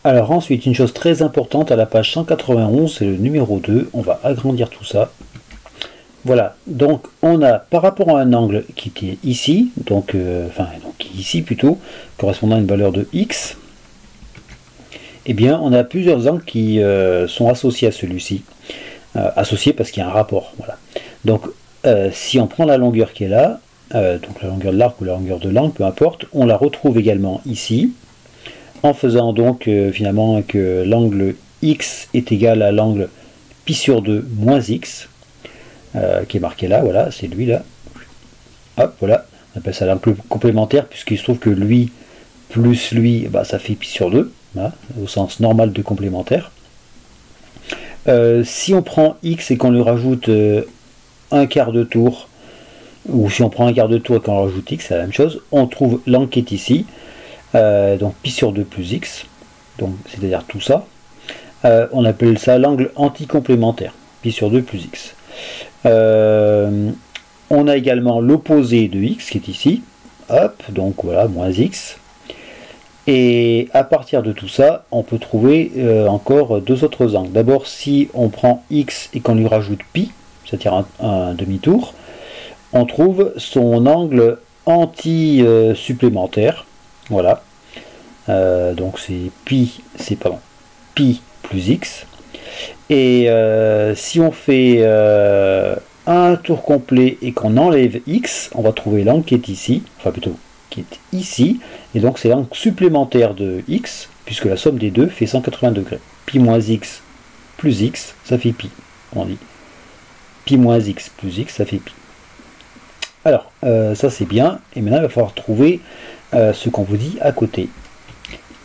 Alors ensuite, une chose très importante à la page 191, c'est le numéro 2. On va agrandir tout ça. Voilà, donc on a par rapport à un angle qui était ici, donc ici plutôt, correspondant à une valeur de x, eh bien on a plusieurs angles qui sont associés à celui-ci. Associés parce qu'il y a un rapport. Voilà. Donc si on prend la longueur qui est là, donc la longueur de l'arc ou la longueur de l'angle, peu importe, on la retrouve également ici, en faisant donc finalement que l'angle x est égal à l'angle pi sur 2 moins x, qui est marqué là, voilà, c'est lui là. Hop, voilà, on appelle ça l'angle complémentaire, puisqu'il se trouve que lui plus lui, bah, ça fait pi sur 2, voilà, au sens normal de complémentaire. Si on prend x et qu'on lui rajoute un quart de tour, ou si on prend un quart de tour et qu'on rajoute x, c'est la même chose, on trouve l'angle qui est ici, donc pi sur 2 plus x, donc c'est-à-dire tout ça. On appelle ça l'angle anticomplémentaire, pi sur 2 plus x. On a également l'opposé de x qui est ici, hop, donc voilà, moins x. Et à partir de tout ça, on peut trouver encore deux autres angles. D'abord, si on prend x et qu'on lui rajoute pi, c'est-à-dire un demi-tour, on trouve son angle anti-supplémentaire. Voilà. Donc c'est pi plus x. Et si on fait un tour complet et qu'on enlève x, on va trouver l'angle qui est ici, enfin plutôt qui est ici, et donc c'est l'angle supplémentaire de x, puisque la somme des deux fait 180 degrés. Pi moins x plus x, ça fait pi, on dit. Pi moins x plus x, ça fait pi. Alors, ça c'est bien, et maintenant il va falloir trouver ce qu'on vous dit à côté.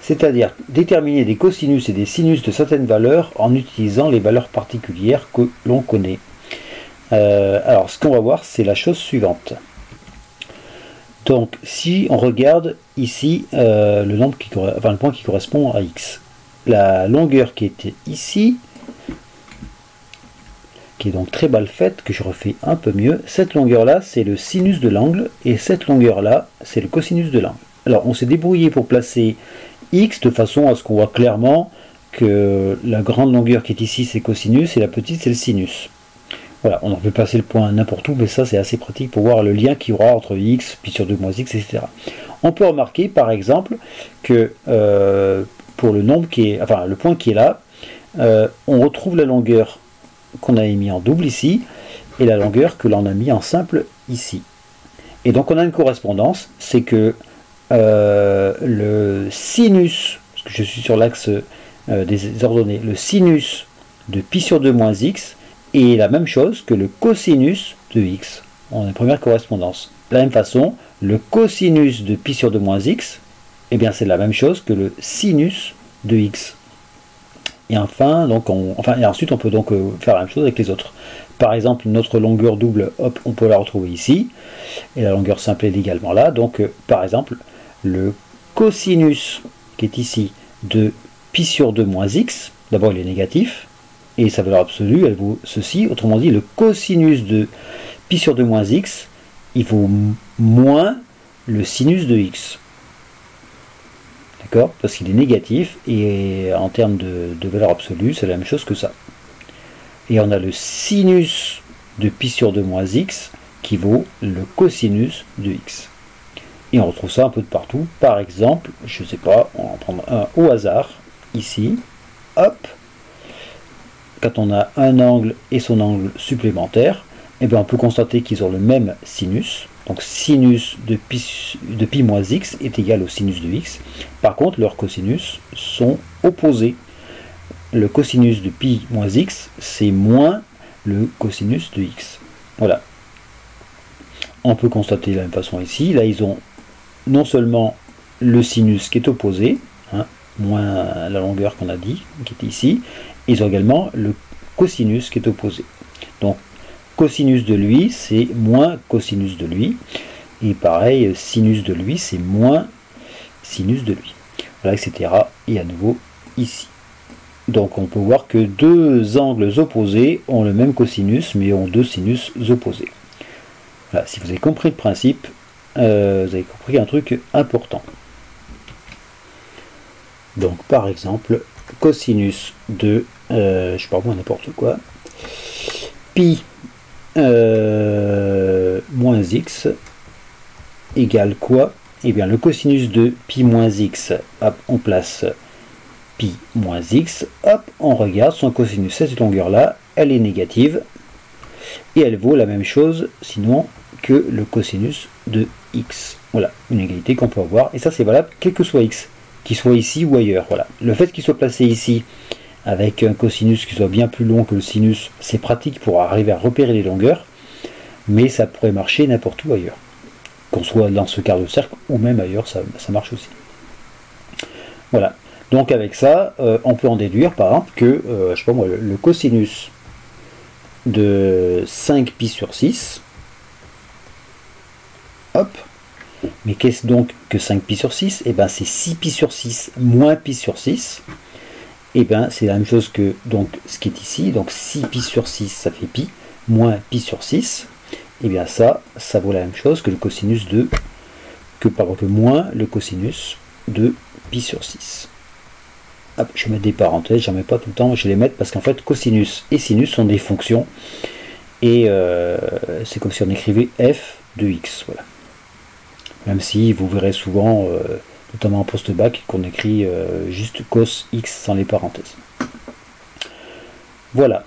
C'est-à-dire déterminer des cosinus et des sinus de certaines valeurs en utilisant les valeurs particulières que l'on connaît. Alors, ce qu'on va voir, c'est la chose suivante. Donc, si on regarde ici le point qui correspond à x, la longueur qui était ici, qui est donc très mal faite, que je refais un peu mieux, cette longueur-là, c'est le sinus de l'angle, et cette longueur-là, c'est le cosinus de l'angle. Alors, on s'est débrouillé pour placer x de façon à ce qu'on voit clairement que la grande longueur qui est ici, c'est cosinus, et la petite, c'est le sinus. Voilà, on peut placer le point n'importe où, mais ça c'est assez pratique pour voir le lien qu'il y aura entre x, pi sur 2 moins x, etc. On peut remarquer par exemple que pour le nombre qui est, enfin le point qui est là, on retrouve la longueur qu'on avait mis en double ici, et la longueur que l'on a mis en simple ici. Et donc on a une correspondance, c'est que le sinus, parce que je suis sur l'axe des ordonnées, le sinus de pi sur 2 moins x, et la même chose que le cosinus de x. On a une première correspondance. De la même façon, le cosinus de pi sur 2 moins x, eh bien c'est la même chose que le sinus de x. Et enfin, et ensuite on peut donc faire la même chose avec les autres. Par exemple, une autre longueur double, hop, on peut la retrouver ici. Et la longueur simple est également là. Donc par exemple, le cosinus qui est ici de pi sur 2 moins x, d'abord il est négatif, et sa valeur absolue, elle vaut ceci. Autrement dit, le cosinus de pi sur 2 moins x, il vaut moins le sinus de x. D'accord? Parce qu'il est négatif, et en termes de valeur absolue, c'est la même chose que ça. Et on a le sinus de pi sur 2 moins x, qui vaut le cosinus de x. Et on retrouve ça un peu de partout. Par exemple, je ne sais pas, on va en prendre un au hasard, ici. Hop! Quand on a un angle et son angle supplémentaire, eh bien on peut constater qu'ils ont le même sinus. Donc sinus de pi moins x est égal au sinus de x. Par contre, leurs cosinus sont opposés. Le cosinus de pi moins x, c'est moins le cosinus de x. Voilà. On peut constater de la même façon ici. Là, ils ont non seulement le sinus qui est opposé, hein, moins la longueur qu'on a dit, qui est ici, ils ont également le cosinus qui est opposé. Donc, cosinus de lui, c'est moins cosinus de lui. Et pareil, sinus de lui, c'est moins sinus de lui. Voilà, etc. Et à nouveau ici. Donc, on peut voir que deux angles opposés ont le même cosinus, mais ont deux sinus opposés. Voilà, si vous avez compris le principe, vous avez compris un truc important. Donc par exemple, cosinus de, je sais pas moi, n'importe quoi, pi moins x égale quoi? Eh bien le cosinus de pi moins x, hop, on place pi moins x, hop, on regarde son cosinus, cette longueur là, elle est négative, et elle vaut la même chose, sinon, que le cosinus de x. Voilà, une égalité qu'on peut avoir, et ça c'est valable quel que soit x, qu'il soit ici ou ailleurs. Voilà. Le fait qu'il soit placé ici, avec un cosinus qui soit bien plus long que le sinus, c'est pratique pour arriver à repérer les longueurs, mais ça pourrait marcher n'importe où ailleurs. Qu'on soit dans ce quart de cercle, ou même ailleurs, ça marche aussi. Voilà. Donc avec ça, on peut en déduire par exemple que, je sais pas moi, le cosinus de 5pi sur 6, hop, mais qu'est-ce donc que 5pi sur 6? Et bien c'est 6pi sur 6 moins pi sur 6, et bien c'est la même chose que donc ce qui est ici, donc 6pi sur 6 ça fait pi, moins pi sur 6, et bien ça vaut la même chose que le cosinus de, que moins le cosinus de pi sur 6. Hop, je vais mettre des parenthèses, j'en mets pas tout le temps, je vais les mettre parce qu'en fait cosinus et sinus sont des fonctions, et c'est comme si on écrivait f de x, voilà. Même si vous verrez souvent, notamment en post-bac, qu'on écrit juste cos x sans les parenthèses. Voilà.